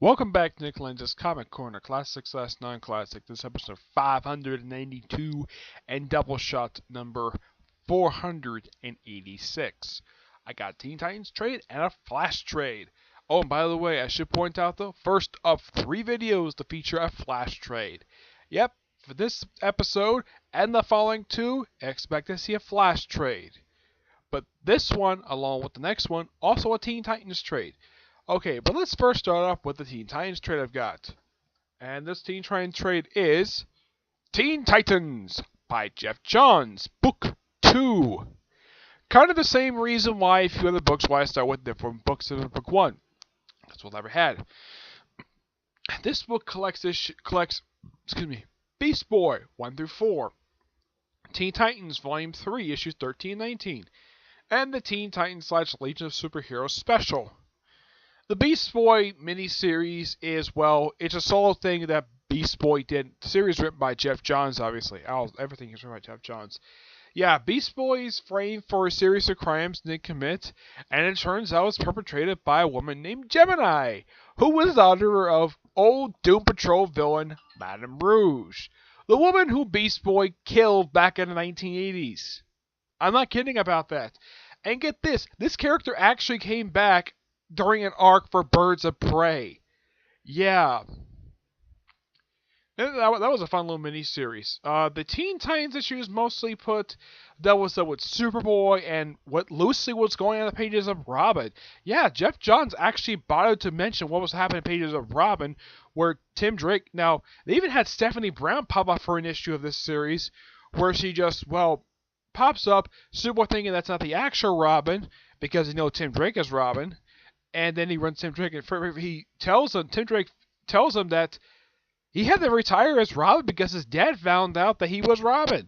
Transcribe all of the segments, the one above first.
Welcome back to Nick Lenz's Comic Corner, Classics / Non-Classic. This is episode 592 and Doubleshot number 486. I got Teen Titans trade and a Flash trade. Oh, and by the way, I should point out though, first of 3 videos to feature a Flash trade. Yep, for this episode and the following 2, expect to see a Flash trade. But this one, along with the next one, also a Teen Titans trade. Okay, but let's first start off with the Teen Titans trade I've got. And this Teen Titans trade is Teen Titans by Geoff Johns, Book 2. Kind of the same reason why a few other books why I start with different books than Book 1. That's what I ever had. This book collects Beast Boy 1 through 4, Teen Titans Volume 3, Issues 13 and 19, and the Teen Titans / Legion of Superheroes Special. The Beast Boy miniseries is, well, it's a solo thing that Beast Boy did. The series written by Geoff Johns, obviously. Everything is written by Geoff Johns. Yeah, Beast Boy is framed for a series of crimes they commit, and it turns out it's perpetrated by a woman named Gemini, who was the daughter of old Doom Patrol villain Madame Rouge, the woman who Beast Boy killed back in the 1980s. I'm not kidding about that. And get this character actually came back during an arc for Birds of Prey. Yeah. That was a fun little mini-series. The Teen Titans issues mostly dealt with Superboy and what loosely was going on the pages of Robin. Yeah, Geoff Johns actually bothered to mention what was happening in the pages of Robin, where Tim Drake... Now, they even had Stephanie Brown pop up for an issue of this series, where she just, well, pops up, Superboy thinking that's not the actual Robin, because Tim Drake is Robin. And then he runs Tim Drake, and Tim Drake tells him that he had to retire as Robin because his dad found out that he was Robin.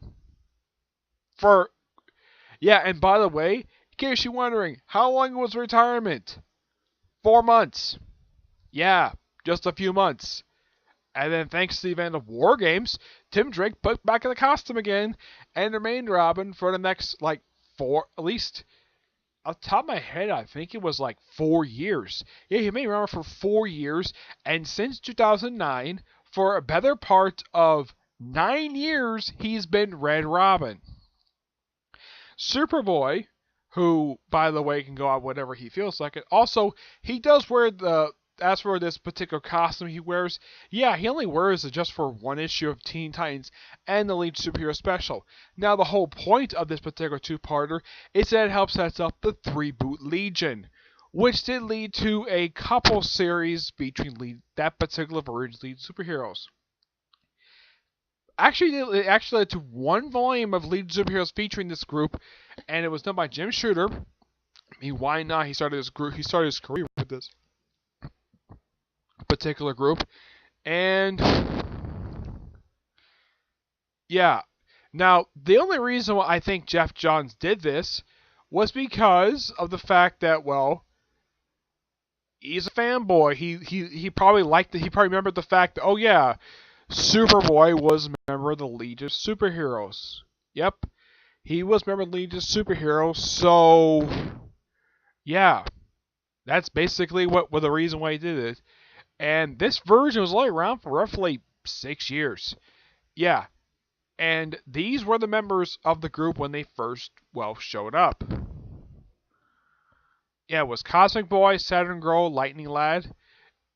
And by the way, in case you're wondering, how long was retirement? 4 months. Yeah, just a few months. And then thanks to the event of War Games, Tim Drake put back in the costume again and remained Robin for the next, at least... Off the top of my head, I think it was 4 years. Yeah, he made Robin for 4 years, and since 2009, for a better part of 9 years, he's been Red Robin. Superboy, who, by the way, can go out whatever he feels like it. Also, he does wear as for this particular costume he wears, yeah, he only wears it just for one issue of Teen Titans and the Legion Superhero Special. Now, the whole point of this particular two-parter is that it helps set up the 3-boot Legion, which did lead to a couple series featuring that particular version's Legion Superheroes. It actually led to 1 volume of Legion Superheroes featuring this group, and it was done by Jim Shooter. I mean, why not? He started his career with this particular group, and yeah. Now, the only reason why I think Geoff Johns did this was because of the fact that, well, he's a fanboy. He probably remembered the fact that, oh yeah, Superboy was a member of the Legion of Superheroes. Yep, he was a member of the Legion of Superheroes. So yeah, that's basically what the reason why he did it. And this version was only around for roughly 6 years. Yeah. And these were the members of the group when they first, showed up. Yeah, it was Cosmic Boy, Saturn Girl, Lightning Lad.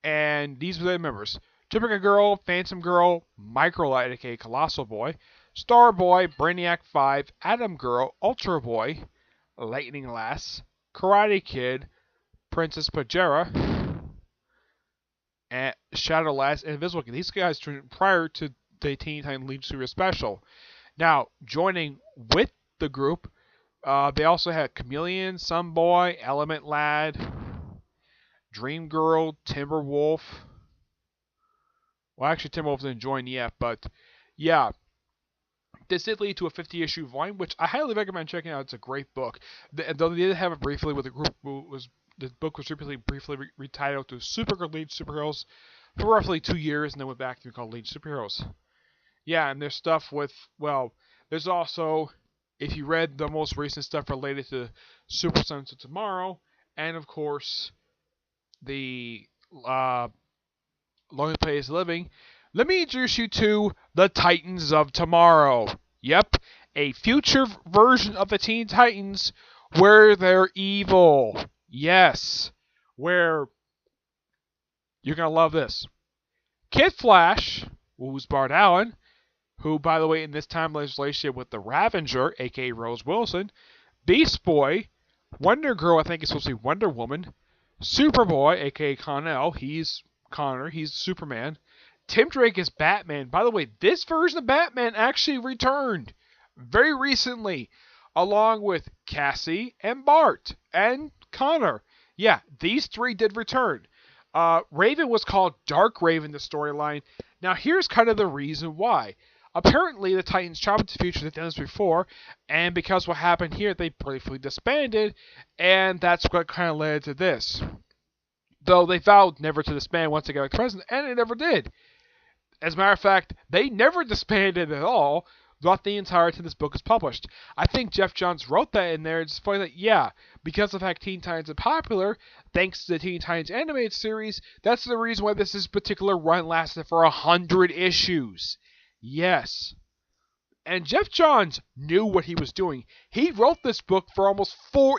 And these were the members. Typical Girl, Phantom Girl, Micro Lad, aka Colossal Boy, Star Boy, Brainiac 5, Atom Girl, Ultra Boy, Lightning Lass, Karate Kid, Princess Pajera, and Shadow Lass, and Invisible Kid. These guys joined prior to the Teen Titans Legion Super Special. Now, joining with the group, they also had Chameleon, Sunboy, Element Lad, Dream Girl, Timberwolf. Well, actually, Timberwolf didn't join yet, but yeah. This did lead to a 50-issue volume, which I highly recommend checking out. It's a great book. Though they did have it briefly with the group, the book was briefly retitled to Supergirl Legion Superheroes for roughly 2 years, and then went back to be called Legion Superheroes. Yeah, and there's stuff with, there's also, if you read the most recent stuff related to Super Sons of Tomorrow, and of course, the Lonely Place Living, let me introduce you to the Titans of Tomorrow. Yep, a future version of the Teen Titans where they're evil. Yes, where you're going to love this. Kid Flash, who's Bart Allen, who, by the way, in this time has a relationship with the Ravenger, aka Rose Wilson, Beast Boy, Wonder Girl, I think it's supposed to be Wonder Woman, Superboy, aka Connell, he's Connor, he's Superman, Tim Drake is Batman. By the way, this version of Batman actually returned very recently, along with Cassie and Bart and Connor. Yeah, these three did return. Raven was called Dark Raven, the storyline. Now, here's kind of the reason why. Apparently, the Titans traveled to the future, they've done this before, and because what happened here, they briefly disbanded, and that's what kind of led to this. Though they vowed never to disband once they got the president, and they never did. As a matter of fact, they never disbanded at all throughout the entire time this book was published. I think Geoff Johns wrote that in there. It's funny that, yeah, because of the fact Teen Titans are popular, thanks to the Teen Titans animated series, that's the reason why this particular run lasted for 100 issues. Yes. And Geoff Johns knew what he was doing. He wrote this book for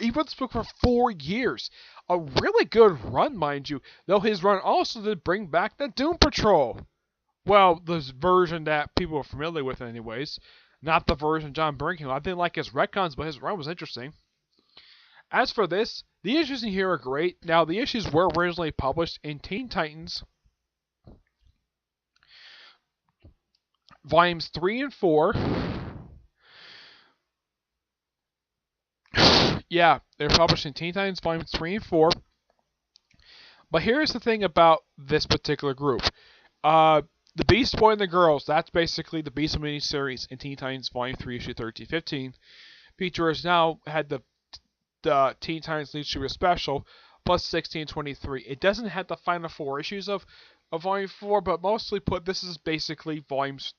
he wrote this book for 4 years. A really good run, mind you, though his run also did bring back the Doom Patrol. Well, the version that people are familiar with anyways. Not the version John Byrne came. I didn't like his retcons, but his run was interesting. As for this, the issues in here are great. Now, the issues were originally published in Teen Titans Volumes 3 and 4. Yeah, they're published in Teen Titans Volumes 3 and 4. But here's the thing about this particular group. The Beast Boy and the Girls, that's basically the Beast miniseries in Teen Titans Volume 3, Issue 13-15. Features now had the Teen Titans Leadership Special, plus 16-23. It doesn't have the final 4 issues of Volume 4, but mostly this is basically Volumes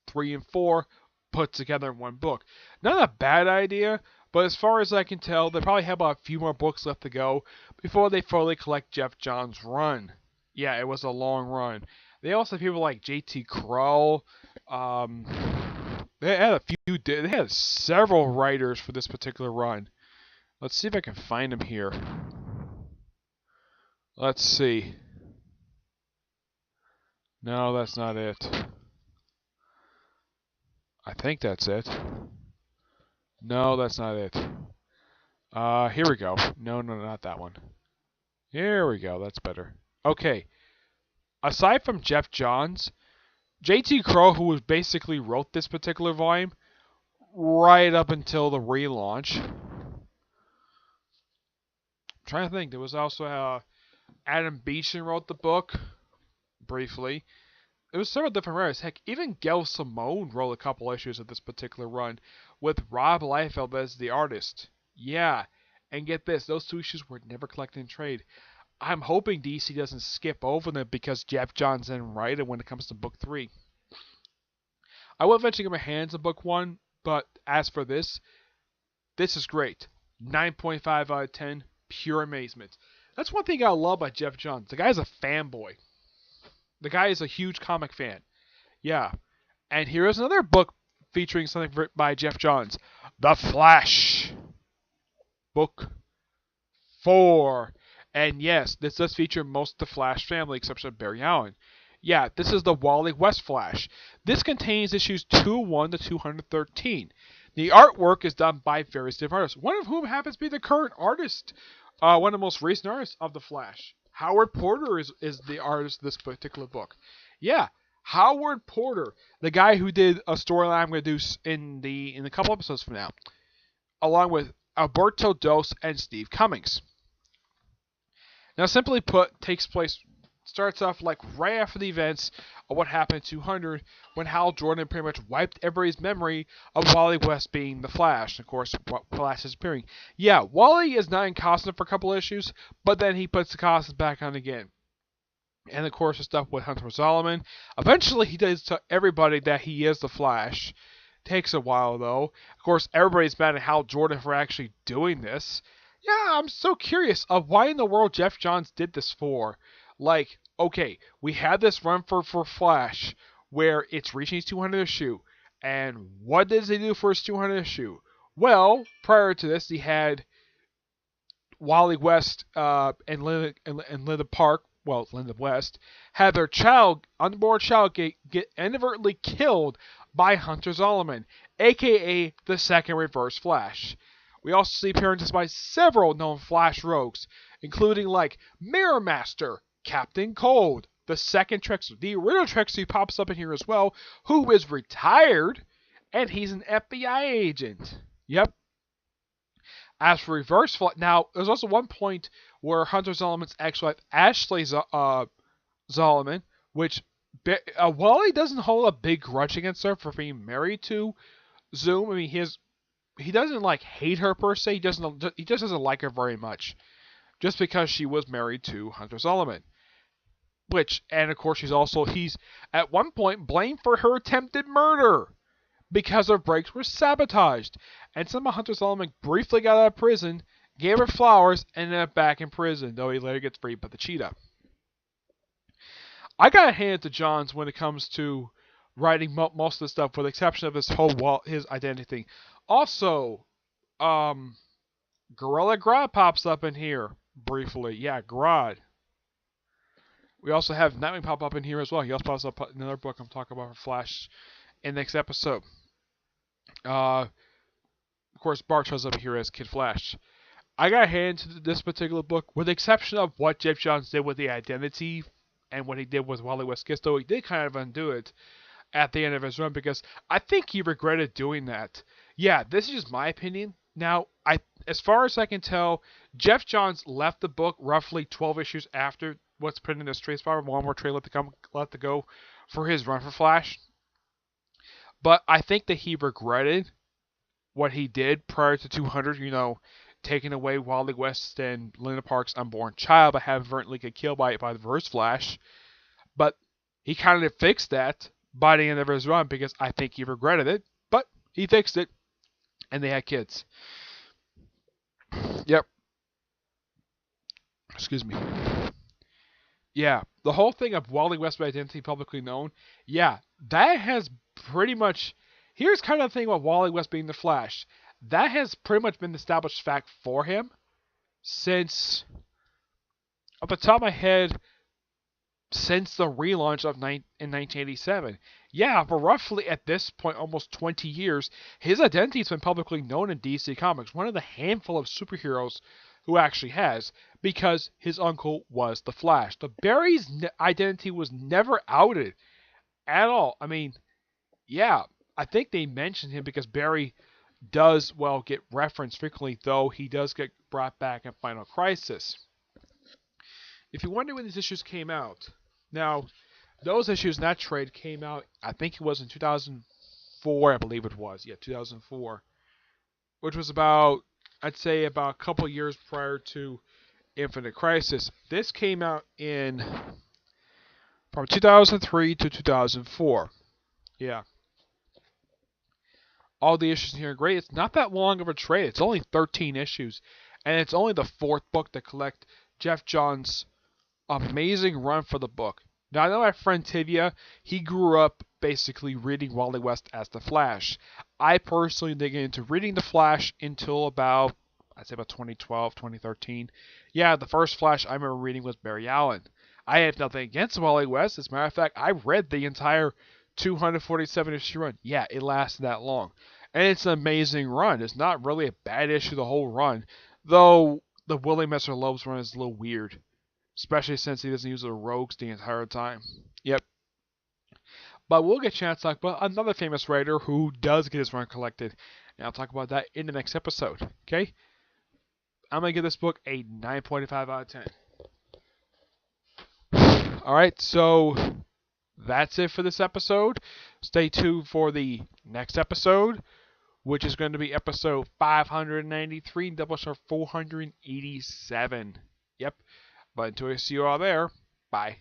3 and 4 put together in one book. Not a bad idea, but as far as I can tell, they probably have a few more books left to go before they fully collect Geoff Johns' run. Yeah, it was a long run. They also have people like J.T. Krull. They had several writers for this particular run. Let's see if I can find them here. Let's see. No, that's not it. I think that's it. No, that's not it. Here we go. No, not that one. Here we go. That's better. Okay. Aside from Geoff Johns, J.T. Krull, who basically wrote this particular volume right up until the relaunch. I'm trying to think. There was also Adam Beechan wrote the book briefly. It was several different writers. Heck, even Gail Simone wrote a couple issues of this particular run with Rob Liefeld as the artist. Yeah, and get this, those 2 issues were never collected in trade. I'm hoping DC doesn't skip over them because Geoff Johns didn't write it when it comes to book 3. I will eventually get my hands on book 1, but as for this is great. 9.5 out of 10, pure amazement. That's one thing I love about Geoff Johns. The guy's a fanboy. The guy is a huge comic fan. Yeah. And here is another book featuring something by Geoff Johns. The Flash. Book 4. And yes, this does feature most of the Flash family, except for Barry Allen. Yeah, this is the Wally West Flash. This contains issues 201 to 213. The artwork is done by various different artists, one of whom happens to be the current artist, one of the most recent artists of the Flash. Howard Porter is the artist of this particular book. Yeah, Howard Porter, the guy who did a storyline I'm going to do in a couple episodes from now, along with Alberto Dos and Steve Cummings. Now, simply put, starts off like right after the events of what happened in 200 when Hal Jordan pretty much wiped everybody's memory of Wally West being the Flash. And of course, Flash is appearing. Yeah, Wally is not in costume for a couple issues, but then he puts the costume back on again. And of course, the stuff with Hunter Solomon. Eventually, he does tell everybody that he is the Flash. Takes a while, though. Of course, everybody's mad at Hal Jordan for actually doing this. Yeah, I'm so curious of why in the world Geoff Johns did this for. Like, okay, we had this run for Flash where it's reaching his 200th issue, and what does he do for his 200th issue? Well, prior to this, he had Wally West and Linda Park, well, Linda West, had their unborn child, get inadvertently killed by Hunter Zolomon, aka the second Reverse Flash. We also see appearances by several known Flash rogues, including like Mirror Master, Captain Cold, the second Trixie, the original Trixie pops up in here as well, who is retired, and he's an FBI agent. Yep. As for Reverse Flash, now there's also one point where Hunter Zolomon's actually Ashley Zolomon, which Wally doesn't hold a big grudge against her for being married to Zoom. I mean, he doesn't like hate her per se. He just doesn't like her very much, just because she was married to Hunter Zolomon. And of course he's at one point blamed for her attempted murder because her brakes were sabotaged. And somehow Hunter Zolomon briefly got out of prison, gave her flowers, and ended up back in prison, though he later gets freed by the cheetah. I gotta hand it to Johns when it comes to writing most of the stuff, with the exception of his identity thing. Also, Gorilla Grodd pops up in here briefly. Yeah, Grodd. We also have Nightwing pop up in here as well. He also pops up in another book I'm talking about for Flash in the next episode. Of course, Bart shows up here as Kid Flash. I got a hand to this particular book, with the exception of what Geoff Johns did with the identity and what he did with Wally West Kiss, though he did kind of undo it at the end of his run, because I think he regretted doing that. Yeah, this is just my opinion. Now, as far as I can tell, Geoff Johns left the book roughly 12 issues after what's put in this trade spot. One more trade left to go for his run for Flash. But I think that he regretted what he did prior to 200, taking away Wally West and Linda Park's unborn child by having inadvertently get killed by the Reverse Flash. But he kind of fixed that by the end of his run, because I think he regretted it. But he fixed it, and they had kids. Yep. Excuse me. Yeah, the whole thing of Wally West's identity publicly known, yeah, that has pretty much... Here's kind of the thing about Wally West being the Flash. That has pretty much been the established fact for him since, off the top of my head, since the relaunch in 1987. Yeah, but roughly at this point, almost 20 years, his identity has been publicly known in DC Comics, one of the handful of superheroes who actually has, because his uncle was the Flash. The Barry's identity was never outed at all. I mean, yeah, I think they mentioned him because Barry does, get referenced frequently, though he does get brought back in Final Crisis. If you wonder when these issues came out, now, those issues in that trade came out, I think it was in 2004, I believe it was. Yeah, 2004. Which was I'd say about a couple years prior to Infinite Crisis. This came out from 2003 to 2004. Yeah. All the issues in here are great. It's not that long of a trade. It's only 13 issues. And it's only the fourth book to collect Geoff Johns' amazing run for the book. Now, I know my friend Tivia, he grew up basically reading Wally West as the Flash. I personally didn't get into reading the Flash until about 2012, 2013. Yeah, the first Flash I remember reading was Barry Allen. I have nothing against Wally West. As a matter of fact, I read the entire 247 issue run. Yeah, it lasted that long. And it's an amazing run. It's not really a bad issue the whole run, though the Willie Messer Loeb's run is a little weird, especially since he doesn't use the rogues the entire time. Yep. But we'll get a chance to talk about another famous writer who does get his run collected, and I'll talk about that in the next episode. Okay? I'm going to give this book a 9.5 out of 10. Alright, so that's it for this episode. Stay tuned for the next episode, which is going to be episode 593, Doubleshot 487. Yep. But until I see you all there, bye.